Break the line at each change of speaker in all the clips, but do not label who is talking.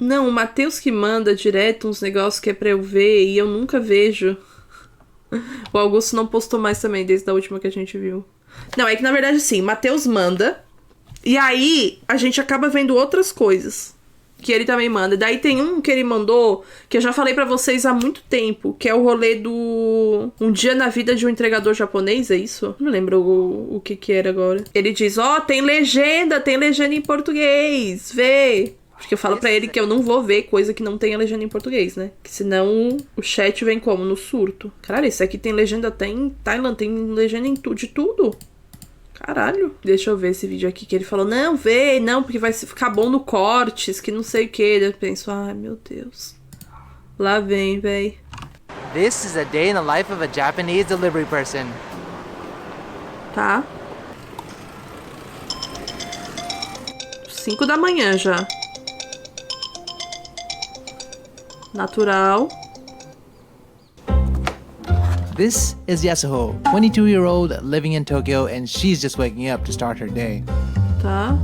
Não, o Matheus que manda direto uns negócios que é pra eu ver e eu nunca vejo. O Augusto não postou mais também, desde a última que a gente viu. Não, é que na verdade sim, Matheus manda. E aí a gente acaba vendo outras coisas que ele também manda. Daí tem um que ele mandou, que eu já falei pra vocês há muito tempo, que é o rolê do Um Dia na Vida de um Entregador Japonês, é isso? Não lembro o que era agora. Ele diz, tem legenda em português, vê. Porque eu falo pra ele que eu não vou ver coisa que não tenha legenda em português, né? Que senão o chat vem como? No surto. Caralho, esse aqui tem legenda até em Thailand, tem legenda de tudo. Caralho. Deixa eu ver esse vídeo aqui que ele falou, não, vê, não, porque vai ficar bom no cortes, que não sei o que. Eu penso, ai, meu Deus. Lá vem, véi.
This is a day in the life of a Japanese delivery person.
Tá. 5 da manhã já. Natural.
This is Yasuho, 22-year-old living in Tokyo, and she's just waking up to start her day.
Tá.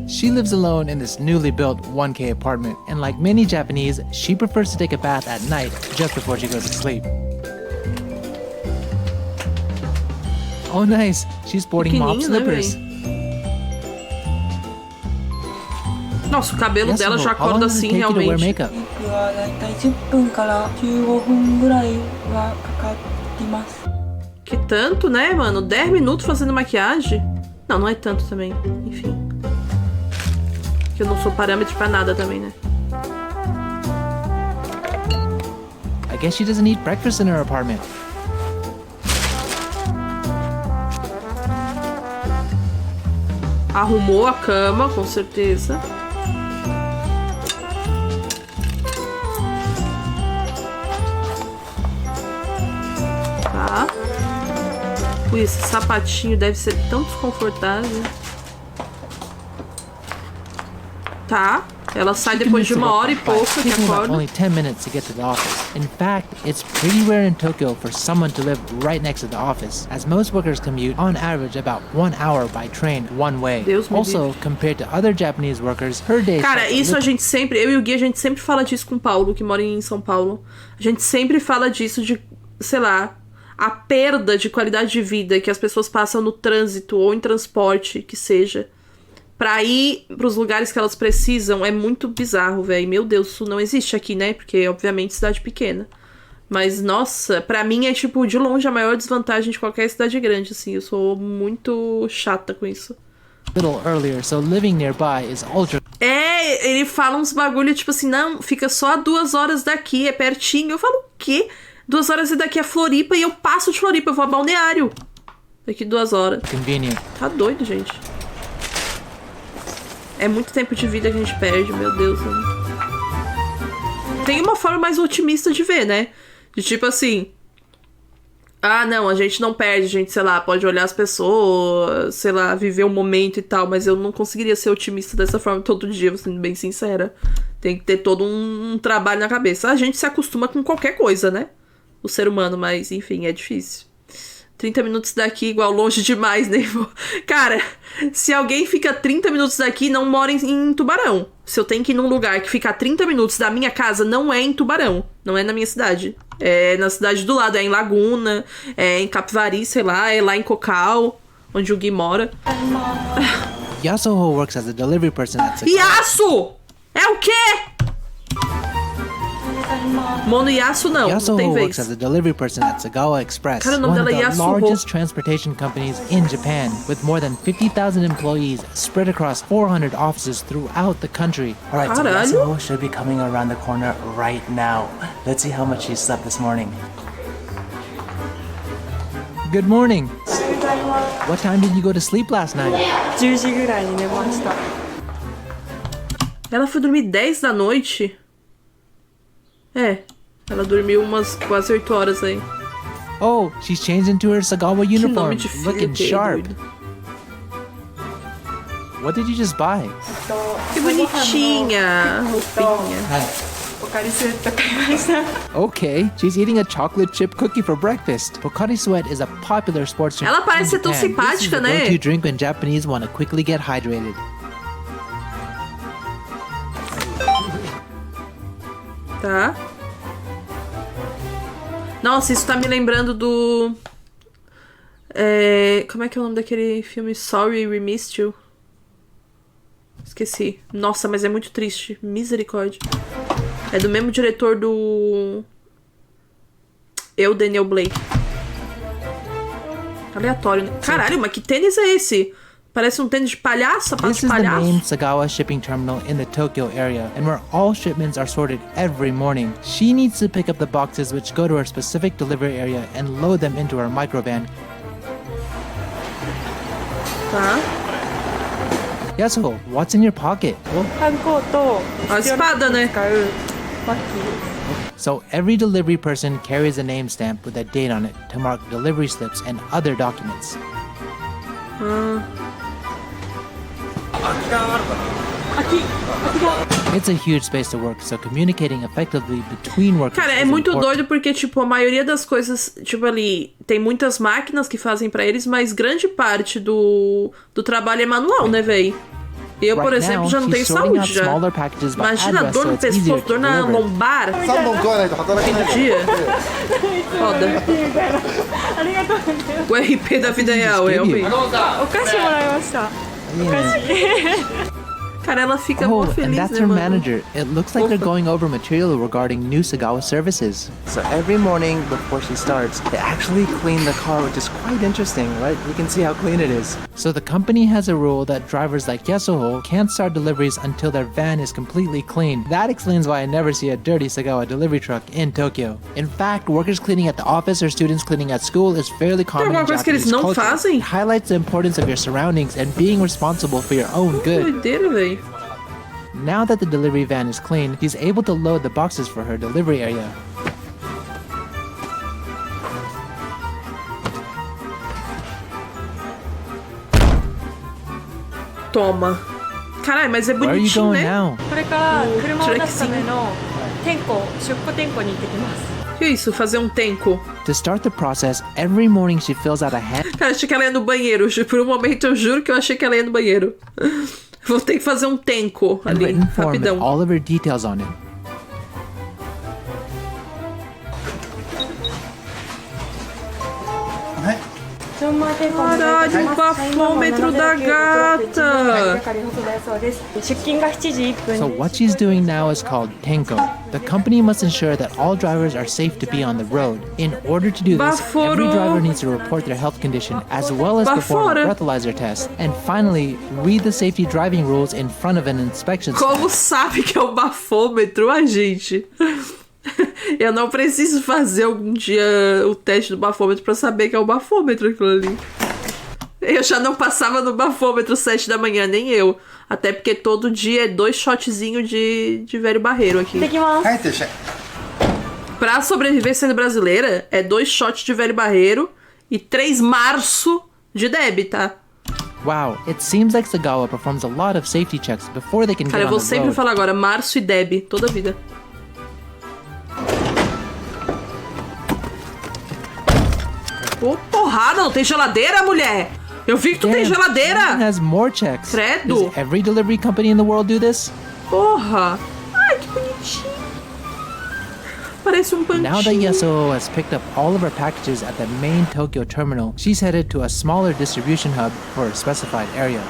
She lives alone in this newly built 1K apartment, and like many Japanese, she prefers to take a bath at night just before she goes to sleep. Oh nice, she's sporting mop slippers.
Nossa, o cabelo dela já acorda assim, realmente. Que tanto, né, mano? 10 minutos fazendo maquiagem? Não, não é tanto também. Enfim. Que eu não sou parâmetro pra nada também, né?
I guess she doesn't eat breakfast in her apartment.
Arrumou a cama, com certeza. Tá. Ui, esse sapatinho deve ser tão desconfortável. Tá. Ela sai depois de 1h e pouco que acorda.
Only 10 minutes to get to the office. In fact, it's pretty rare in Tokyo for someone to live right next to the office, as most workers commute on average about 1 hour by train one way. Also, compared to other Japanese workers, her day.
Cara, isso a gente sempre, eu e o Gui, a gente sempre fala disso com o Paulo, que mora em São Paulo. A gente sempre fala disso de, sei lá, a perda de qualidade de vida que as pessoas passam no trânsito ou em transporte, que seja, pra ir pros lugares que elas precisam. É muito bizarro, velho. Meu Deus, isso não existe aqui, né? Porque, obviamente, cidade pequena. Mas, nossa, pra mim é, tipo, de longe a maior desvantagem de qualquer cidade grande, assim. Eu sou muito chata com isso.
Little earlier, so living nearby is ultra.
É, ele fala uns bagulho, tipo assim, não, fica só a 2 horas daqui, é pertinho. Eu falo, o quê? 2 horas e daqui é Floripa e eu passo de Floripa, eu vou a Balneário. Daqui 2 horas.
Convenient.
Tá doido, gente. É muito tempo de vida que a gente perde, meu Deus. Né? Tem uma forma mais otimista de ver, né? De tipo assim... Ah, não, a gente não perde, a gente, sei lá, pode olhar as pessoas, sei lá, viver o momento e tal, mas eu não conseguiria ser otimista dessa forma todo dia, sendo bem sincera. Tem que ter todo um trabalho na cabeça. A gente se acostuma com qualquer coisa, né? O ser humano, mas, enfim, é difícil. 30 minutos daqui, igual longe demais, né? Cara, se alguém fica 30 minutos daqui, não mora em Tubarão. Se eu tenho que ir num lugar que fica a 30 minutos da minha casa, não é em Tubarão. Não é na minha cidade. É na cidade do lado, é em Laguna, é em Capivari, sei lá, é lá em Cocal, onde o Gui mora.
Yasuho works as a delivery person at
Yasu! É o quê? Mono Yasu não, não tem vez.
Works as a delivery person at Sagawa Express,
Cara, o
one
nome
of
dela é
the
Yasuho.
largest transportation companies in Japan, with more than 50,000 employees spread across 400 offices throughout the country.
All right, so
Caralho.
Yasuho should be coming around the corner right now. Let's see how much she slept this morning.
Good morning. What time did you go to sleep last night?
10時ぐらいに寝ました。
Ela foi dormir 10 da noite? É, ela dormiu umas quase 8 horas aí.
Oh, she's changed into her Sagawa
Que
uniform,
nome de filha
looking
que é,
sharp.
doido.
What did you just buy?
Que bonitinha, roupinha.
ポカリスエット買いました。
Okay, she's eating a chocolate chip cookie for breakfast. Pocari Sweat is a popular sports drink.
Ela parece ser
in
tão
Japan. This is
simpática,
the
né?
go-to drink when Japanese want to quickly get hydrated.
Tá. Nossa, isso tá me lembrando do... como é que é o nome daquele filme? Sorry, We Missed You. Esqueci. Nossa, mas é muito triste. Misericórdia. É do mesmo diretor do... Daniel Blake. Aleatório, né? Caralho, mas que tênis é esse? Parece um tênis de palhaço, sapato
This
de
is the
palhaço.
main Sagawa shipping terminal in the Tokyo area, and where all shipments are sorted every morning. She needs to pick up the boxes which go to her specific delivery area and load them into her microvan.
Tá.
Yasuho, what's in your pocket?
ハンコと
A espada, né?
使うバッグです。
So every delivery person carries a name stamp with a date on it to mark delivery slips and other documents. It's a huge space to work, so communicating effectively between workers
Cara, é
is
muito
important.
doido porque, tipo, a maioria das coisas, tipo, ali, tem muitas máquinas que fazem pra eles, mas grande parte do trabalho é manual, né, véi? Eu, por
Right
exemplo,
now,
já não tenho
she's sorting out
saúde já.
smaller packages by
Imagina
address,
dor
so
no
it's easier
pescoço,
to
dor na
deliver.
lombar.
3本食わないと働けないから。
Dia. Foda.
ありがとうございます。
O RP da vida real, realmente.
お菓子もらいました。お菓子。
Cara, ela fica
Oh,
mó
and
feliz,
that's
né,
her
mano?
manager. It looks like they're going over material regarding new Sagawa services.
So every morning before she starts, they actually clean the car, which is quite interesting, right? You can see how clean it is.
So the company has a rule that drivers like Yasuho can't start deliveries until their van is completely clean. That explains why I never see a dirty Sagawa delivery truck in Tokyo. In fact, workers cleaning at the office or students cleaning at school is fairly common in
alguma coisa que eles
Japanese
não
culture.
fazem?
It highlights the importance of your surroundings and being responsible for your own good.
Doideira, véi.
Now that the delivery van is clean, he's able to load the boxes for her delivery area.
Toma. Caralho, mas é
Where are you
bonitinho,
going
né?
now?
これから車を出すため
ト
の出庫点呼に行ってきます。
Que isso? Fazer um tenko.
To start the process, every morning she fills out a hand
Cara, achei que ela ia no banheiro. Por um momento eu juro que eu achei que ela ia no banheiro. Vou ter que fazer um tenko ali,
written form with
rapidão.
all of her details on it.
Caralho, o bafômetro da gata!
出勤が7時1分
So what she's doing now is called Tenko. The company must ensure that all drivers are safe to be on the road. In order to do this, every
Baforo.
driver needs to report their health condition as well as perform a
Bafora.
breathalyzer test. And finally, read the safety driving rules in front of an inspection staff.
Como sabe que é o bafômetro, a gente? Eu não preciso fazer algum dia o teste do bafômetro pra saber que é o bafômetro aquilo ali. Eu já não passava no bafômetro 7 da manhã, nem eu. Até porque todo dia é 2 shotzinhos de velho barreiro aqui.
行ってきます。
はい、いってらっしゃい。
Pra sobreviver sendo brasileira, é 2 shots de velho barreiro e 3 março de Deb, tá?
Wow, it seems like Sagawa performs a lot of safety checks before they can
Cara,
get
eu
on
vou
the
sempre
road.
falar agora, março e Deb, toda a vida. Ô, porrada, não tem geladeira, mulher? Eu vi que tu tem
Damn,
geladeira!
Amazon has more checks.
Credo.
Does every delivery company in the world do this?
Porra! Ai, que bonitinho! Parece um
Now that
pantinho.
Yasuo has picked up all of her packages at the main Tokyo terminal, she's headed to a smaller distribution hub for a specified area.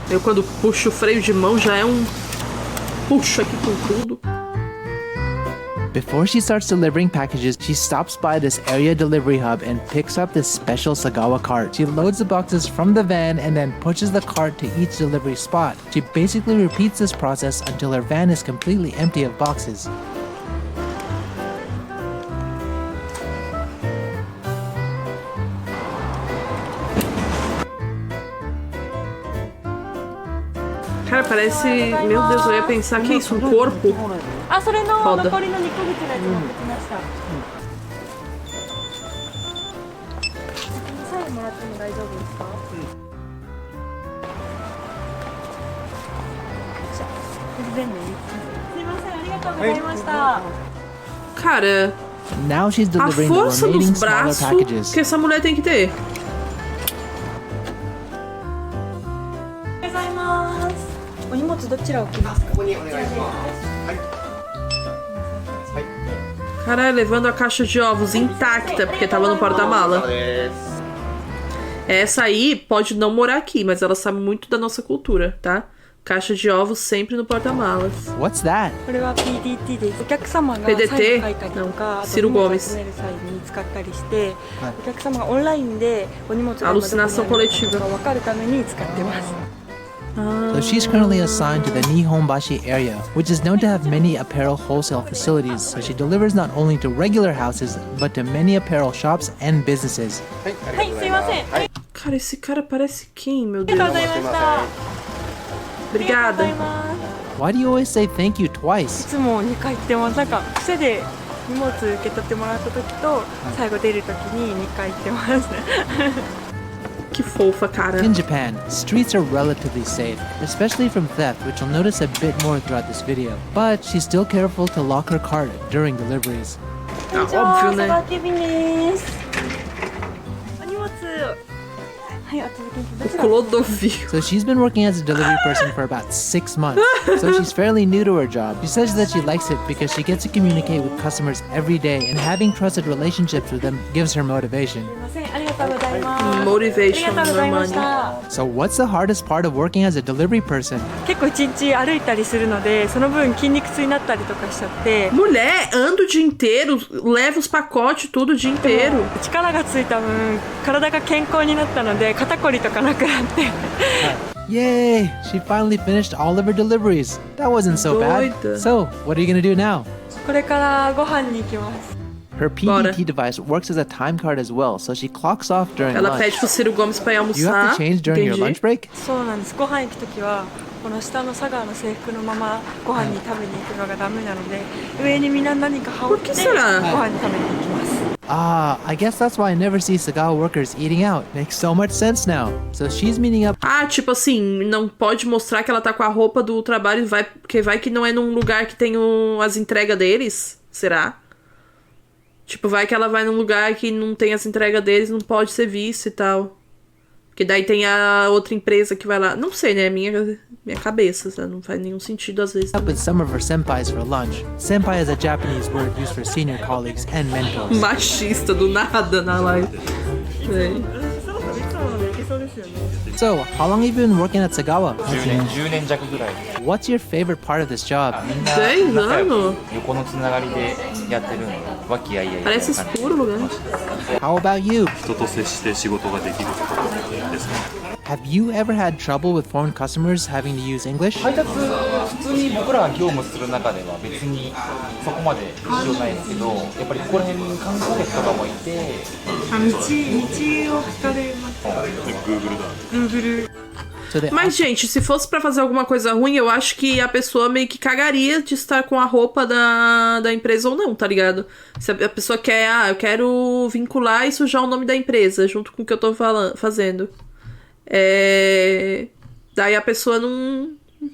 Eu quando puxo o freio de mão já é um... Puxo aqui com tudo.
Before she starts delivering packages, she stops by this area delivery hub and picks up this special Sagawa cart. She loads the boxes from the van and then pushes the cart to each delivery spot. She basically repeats this process until her van is completely empty of boxes.
Cara, parece... Meu Deus, eu ia pensar que é isso, um corpo.
あ、それの
Foda.
残りの2ヶ月のやつ持ってきました。サインもらっても大丈夫ですか？全部すいません、ありがとうございました。
Cara,
Now she's
a
delivering the
força
remaining
dos
smaller
braços
packages.
que essa mulher tem que ter.
どちら置きますか？
Caralho, levando a caixa de ovos intacta, porque tava no porta-mala. Essa aí pode não morar aqui, mas ela sabe muito da nossa cultura, tá? Caixa de ovos sempre no porta-malas.
What's that?
これは PDT です。お客様がサイン
PDT?
書いたりとか、あと
Ciro
荷物
Gomes.
集める際に使ったりして、お客様がオンラインでお荷物が
Alucinação
どこにある
coletiva.
か分かるために使ってます。
So she's currently assigned to the Nihonbashi area, which is known to have many apparel wholesale facilities, so she delivers not only to regular houses, but to many apparel shops and businesses.
はい、すいません。あり
Cara, esse cara parece quem, meu
がとう
Deus?
ございました。ありがとうござ
Obrigada.
います。
Why do you always say thank you
い
twice?
つも2回言ってます。なんか癖で荷物受け取ってもらった時と最後出る時に2回言ってます。
Que fofa, cara.
In Japan, streets are relatively safe, especially from theft, which you'll notice a bit more throughout this video. But she's still careful to lock her cart during deliveries.
Ah, óbvio, né?
佐川ケビンです。お荷物。はい、お届けどちら。
Clodovil.
So she's been working as a delivery person for about 6 months, so she's fairly new to her job. She says that she likes it because she gets to communicate with customers every day, and having trusted relationships with them gives her motivation.
すいません、ありがとうございます。
Motivation
ありがとうございまし
no
た。
So what's the hardest part of working as a delivery person?
結構一日歩いたりするので、その分筋肉痛になったりとかしちゃって。
Mulher, anda o dia inteiro, leva os pacotes tudo o dia inteiro.
力がついた分体が健康になったので肩こりとかなくなって
Yay! She finally finished all of her deliveries. That wasn't so bad.
Doida.
So, what are you gonna do now?
これからご飯に行きます。
Her
Bora.
PDT device works as a time card as well, so she clocks off during
Ela
lunch.
pede pro Ciro Gomes pra ir
Do you have
almoçar.
to change during your lunch
Entendi.
break?
そうなんです。ご飯行くときはこの下の佐川の制服のままご飯に食べに行くのがダメなので、上にみんな何か羽織って
Por que será?
ご飯に食べに行きます。
I guess that's why I never see Sagawa workers eating out. Makes so much sense now. So she's meeting up.
Ah, tipo assim, não pode mostrar que ela tá com a roupa do trabalho, porque vai que não é num lugar que tem as entregas deles? Será? Tipo, vai que ela vai num lugar que não tem as entregas deles, não pode ser visto e tal. Porque daí tem a outra empresa que vai lá. Não sei, né? Minha cabeça, sabe? Não faz nenhum sentido às vezes.
Up with some of her senpais for lunch. Senpai is a Japanese word used for senior colleagues and mentors.
Machista do nada na live. É.
そろそろいつもので行けそうですよね。
So, how long have you been working at Sagawa?
10年弱ぐらい。
What's your favorite part of this job?
みんな
10
仲良く
anos?
横のつながりでやってるので和気あいあいみたいな
Parece
感じで
escuro o lugar.
How about you?
人と接して仕事ができるところですね。
Have you ever had trouble with foreign customers having to use English?
配達普通に僕らが業務する中では別にそこまで必要ないんですけど、やっぱりここら辺に観光客とかもいて、
道を聞かれます。
Google だ。
Google。
So they
Mas, gente, se fosse pra fazer alguma coisa ruim, eu acho que a pessoa meio que cagaria de estar com a roupa da empresa ou não, tá ligado? Se a pessoa quer, eu quero vincular e sujar o nome da empresa junto com o que eu tô fazendo. Daí a pessoa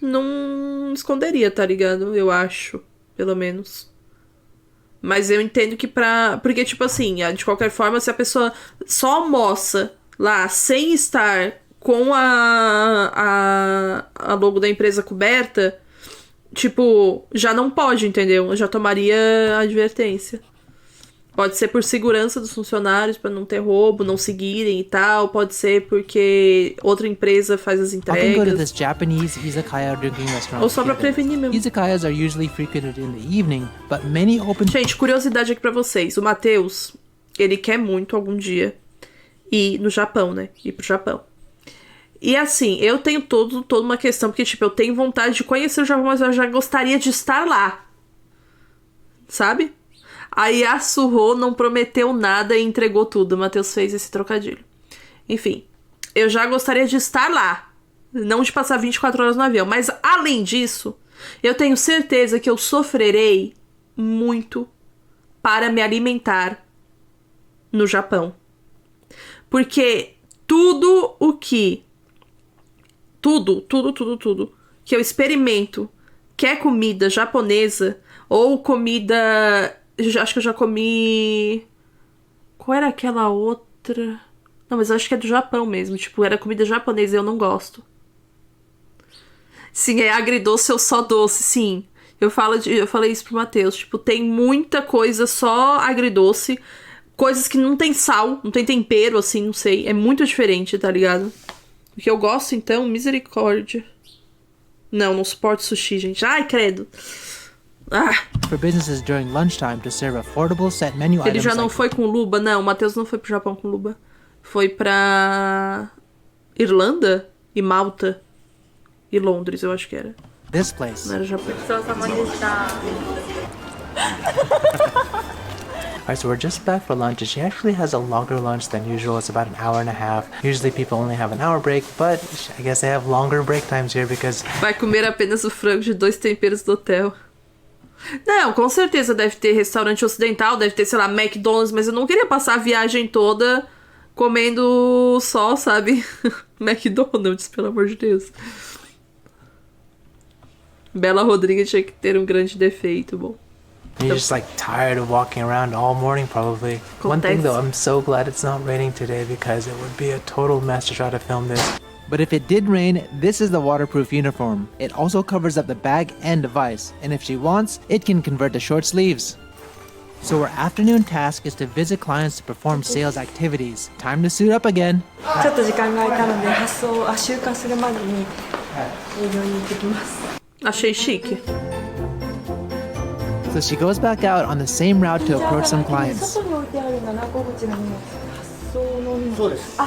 não esconderia, tá ligado? Eu acho, pelo menos. Mas eu entendo que porque, tipo assim, de qualquer forma, se a pessoa só almoça lá sem estar com a logo da empresa coberta, tipo, já não pode, entendeu? Eu já tomaria a advertência. Pode ser por segurança dos funcionários, pra não ter roubo, não seguirem e tal. Pode ser porque outra empresa faz as
often go to
entregas.
this Japanese izakaya drinking restaurant.
Ou só pra
together.
prevenir mesmo.
Izakayas are usually frequented in the evening, but many open
Gente, curiosidade aqui pra vocês. O Matheus, ele quer muito algum dia ir no Japão, né? Ir pro Japão. E assim, eu tenho toda uma questão, porque, tipo, eu tenho vontade de conhecer o Japão, mas eu já gostaria de estar lá. Sabe? Aí a Suho não prometeu nada e entregou tudo. O Matheus fez esse trocadilho. Enfim, eu já gostaria de estar lá. Não de passar 24 horas no avião. Mas, além disso, eu tenho certeza que eu sofrerei muito para me alimentar no Japão. Porque tudo que eu experimento que é comida japonesa ou comida... Acho que eu já comi... Qual era aquela outra? Não, mas acho que é do Japão mesmo. Tipo, era comida japonesa e eu não gosto. Sim, é agridoce ou só doce, sim. Eu falei isso pro Matheus. Tipo, tem muita coisa só agridoce. Coisas que não tem sal, não tem tempero, assim, não sei. É muito diferente, tá ligado? O que eu gosto, então, misericórdia. Não suporto sushi, gente. Ai, credo.
For businesses during lunchtime to serve affordable set menu items.
Ele já não foi com luba? Não, o Matheus não foi pro Japão com luba. Foi pra Irlanda e Malta e Londres, eu acho que era.
This place.
Não era Japão.
Alright, so we're just back for lunch, and she actually has a longer lunch than usual. It's about an hour and a half. Usually people only have an hour break, but I guess they have longer break times here because...
Vai comer apenas o frango de 2 temperos do hotel. Não, com certeza deve ter restaurante ocidental, deve ter, sei lá, McDonald's, mas eu não queria passar a viagem toda comendo só, sabe? McDonald's, pelo amor de Deus. Bela Rodrigues tinha que ter um grande defeito, bom.
You're just like tired of walking around all morning probably. One thing though, I'm so glad it's not raining today because it would be a total mess to try to film this. But if it did rain, this is the waterproof uniform. It also covers up the bag and device, and if she wants, it can convert to short sleeves. So her afternoon task is to visit clients to perform sales activities. Time to suit up again.
ちょっと時間が空いたので収穫するまでに営業に行ってきます。
Achei chique.
So she goes back out on the same route to approach some clients.
外に置いてある7個口の荷物、発送の荷物。そうです。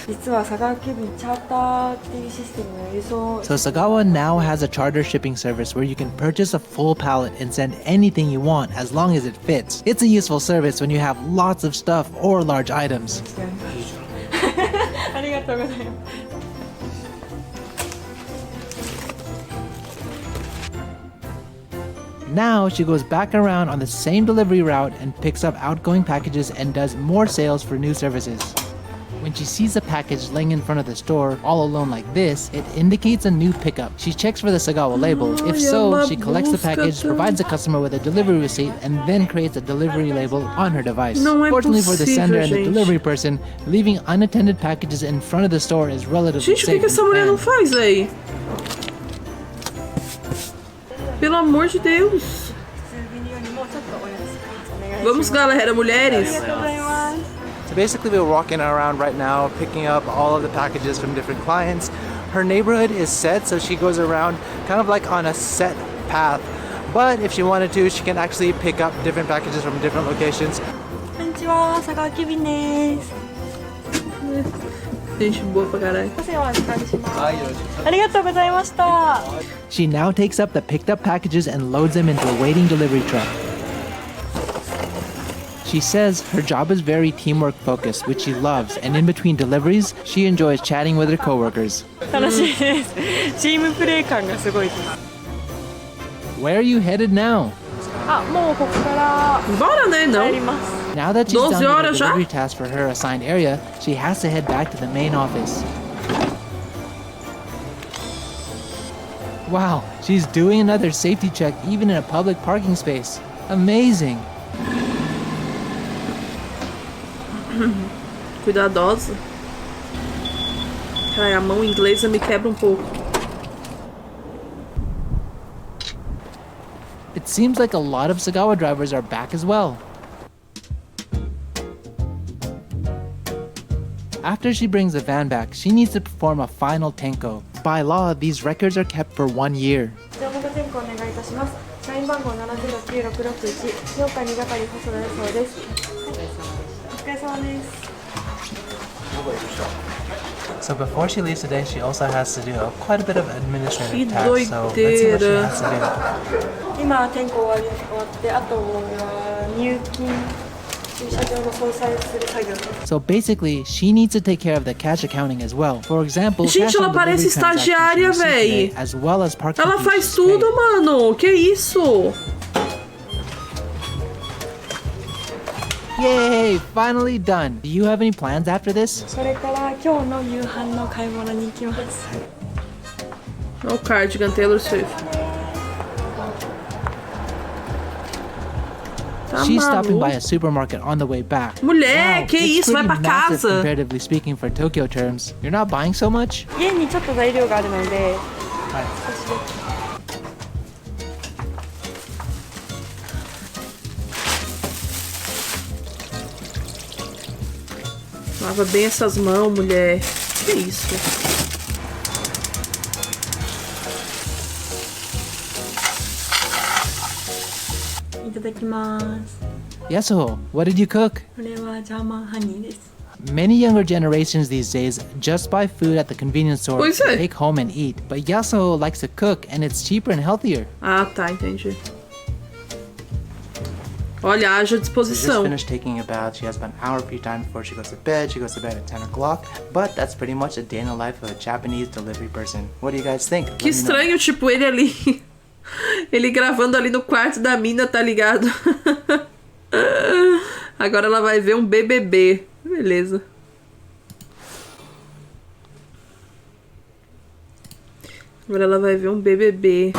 実は佐川急便チャーターっていうシステムの輸送。
So Sagawa now has a charter shipping service where you can purchase a full pallet and send anything you want as long as it fits. It's a useful service when you have lots of stuff or large items.
ありがとうございます。
Now she goes back around on the same delivery route and picks up outgoing packages and does more sales for new services. When she sees a package laying in front of the store, all alone like this, it indicates a new pickup. She checks for the Sagawa label. If so, she collects the package, provides the customer with a delivery receipt, and then creates a delivery label on her device. Fortunately for the sender and the delivery person, leaving unattended packages in front of the store is relatively safe.
Gente, o que essa mulher não faz aí? Pelo amor de Deus. Vamos, galera, mulheres.
So basically we're walking around right now picking up all of the packages from different clients. Her neighborhood is set, so she goes around kind of like on a set path. But if she wanted to, she can actually pick up different packages from different locations.
こんにちは、佐川急便です。
Gente boa pra caralho.
お預かりします。ありがとうございました。
She now takes up the picked up packages and loads them into a waiting delivery truck. She says her job is very teamwork focused, which she loves, and in between deliveries, she enjoys chatting with her coworkers.
楽しいです。チームプレー感がすごいです。
Where are you headed now?
もうここから
Bora, né?
帰
Não.
ります。
Now that she's
12
done with
horas
the
já?
delivery task for her assigned area, she has to head back to the main office. Wow, she's doing another safety check even in a public parking space. Amazing.
Cuidadosa. Ai, a mão inglesa me quebra um pouco.
It seems like a lot of Sagawa drivers are back as well. After she brings the van back, she needs to perform a final tenko. By law, these records are kept for 1 year.
乗務点呼お願いいたします。社員番号7096661、評価2係細田そうです。お疲れ様です。
So before she leaves today, she also has to do quite a bit of administrative
Que
tasks. So let's see what she
doideira.
has to
今点呼終わってあとは入金駐車場の総裁する作業です。
So basically, she needs to take care of the cash accounting as well. For example,
Gente,
cash on
ela parece
delivery transactions she
estagiária,
received today,
véi.
as well as parking
Ela
fees
faz
she's
tudo,
paid.
mano. Que isso?
Yay! Finally done. Do you have any plans after this?
それから今日の夕飯の買い物に行きます。
Olha o cardigan Taylor Swift. Tá
She's stopping
maluco.
by a supermarket on the way back.
Mulher,
Wow,
que
it's
isso? Vai
pretty
pra
massive
casa.
comparatively speaking for Tokyo terms. You're not buying so much?
家にちょっと材料があるので、少し
Lava bem essas mãos, mulher. Que isso?
Yasuho, what did you cook?
これはジャーマンハニーです。
Many younger generations these days just buy food at the convenience store
Pois
to
é.
take home and eat, but Yasuho likes to cook and it's cheaper and healthier.
Ah, tá, entendi. Olha, haja
She just
disposição.
finished taking a bath. She has about an hour free time before she goes to bed. She goes to bed at 10 o'clock. But that's pretty much a day in the life of a Japanese delivery person. What do you guys think?
Que estranho, tipo, ele ali. Ele gravando ali no quarto da mina, tá ligado? Agora ela vai ver um BBB. Beleza. Agora ela vai ver um BBB.